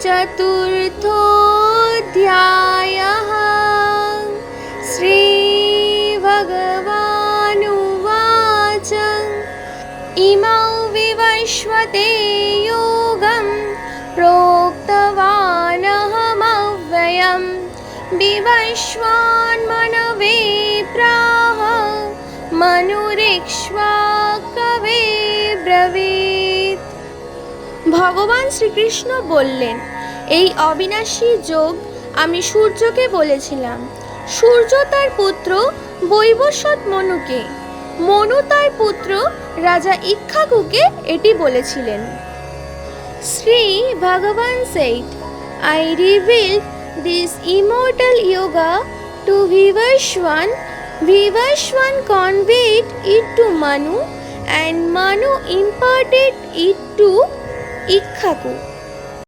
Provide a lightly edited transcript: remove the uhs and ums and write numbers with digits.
चतुर्थोऽध्यायः। श्रीभगवानुवाच इमौ विवस्वते योगं प्रोक्तवानहमव्ययं विवस्वान्मनवे प्राह मनुरीक्ष्वा कवे ব্রবীত। ভগবান শ্রীকৃষ্ণ বললেন, এই অবিনাশী যোগ আমি সূর্যকে বলেছিলাম, সূর্য তার পুত্র বৈবস্বত মনুকে, মনু তার পুত্র রাজা ইক্ষ্বাকুকে এটি বলেছিলেন। শ্রী ভগবান said, I revealed this immortal yoga to Vivaswan. Vivaswan conveyed it to Manu and Manu imparted it to Ikkhaku.